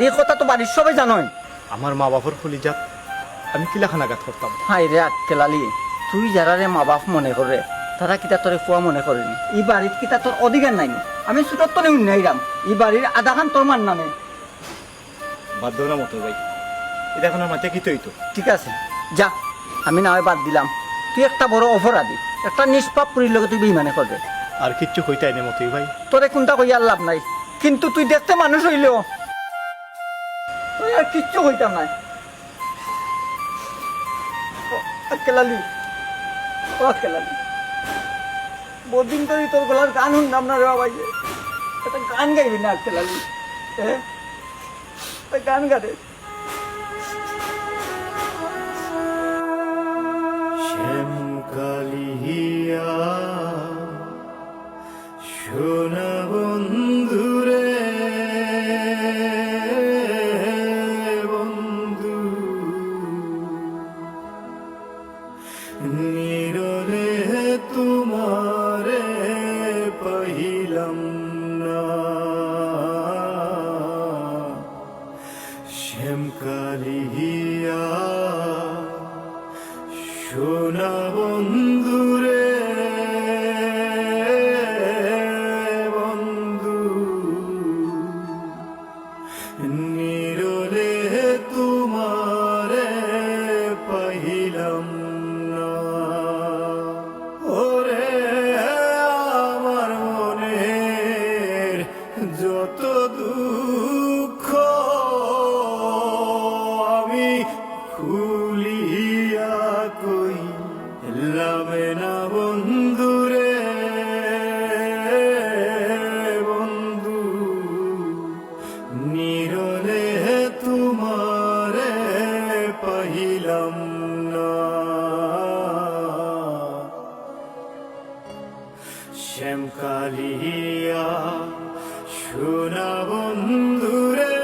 এই কথা তো বাড়ির সবাই জানোই। আমার মা বাপর কলিজাত আমি কিলাখানাঘাত করতাম। হাই রে আক্কেলালি, তুই যারা রে মা বাপ মনে করে তারা কিতা তোরে ফুয়া মনে করেনি। এই বাড়ির কিতা তোর অধিকার নাই। আমি সুতত তো উন্নয়রাম, এই বাড়ির আধা খান তোর মান নামে। বাদ দেও না মতো ভাই, এটা এখন আমার মাথা কি তো। ঠিক আছে যা, আমি না হয় বাদ দিলাম। তুই একটা বড় অপরাধী, একটা নিষ্পাপ পুরীর লোক তুই বেইমানে করবে। আর কিচ্ছু হইতাই না মতোই ভাই। তোরে কোনটা কইয়ার লাভ নাই, কিন্তু তুই দেখতে মানুষ হইলেও তুই আর কিচ্ছু হইতাম নাই। আক্কেলালি, ও আক্কেলালি, বহুদিন ধরে তোর গলার গান শুনলাম না রে বাবাই। একটা গান গাইবি না আক্কেলালি? গান গাড়ে। শ্যামকালিয়া সোনা বন্ধুরে বন্ধু, নিরলে তোমারে পাইলাম না। শ্যামকালিয়া সোনা বন্ধুরে বন্ধু, নিরলে তোমারে পাইলাম না। ওরে আমার মনের যত দুঃখ আমি খুলিয়া কইলাম না বন্ধুরে বন্ধু, নিরলে তোমারে পাইলাম না। শ্যামকালিয়া সোনা বন্ধুরে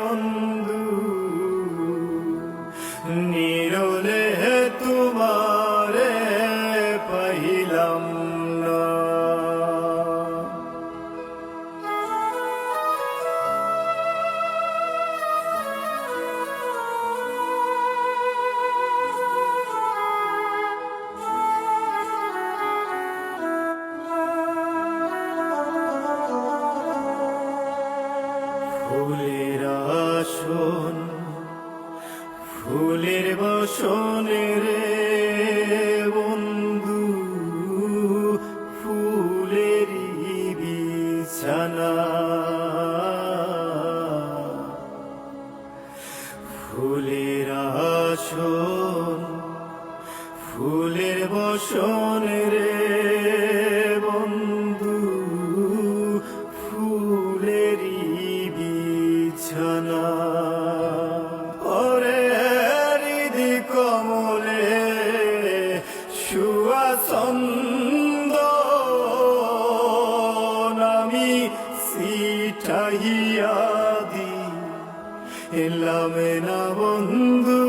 বন্ধু, নিরলে তোমারে পাইলাম না। ফুলের আসন ফুলের বসনে রে বন্ধু, ফুলেরই বিছানা। ফুলের আসন ফুলের বসনে রে বন্ধু, ফুলেরই বিছানা। ওরে হৃদি কমলে সুয়াছন্দ আমি সিটাইয়া দি এলাম না বন্ধু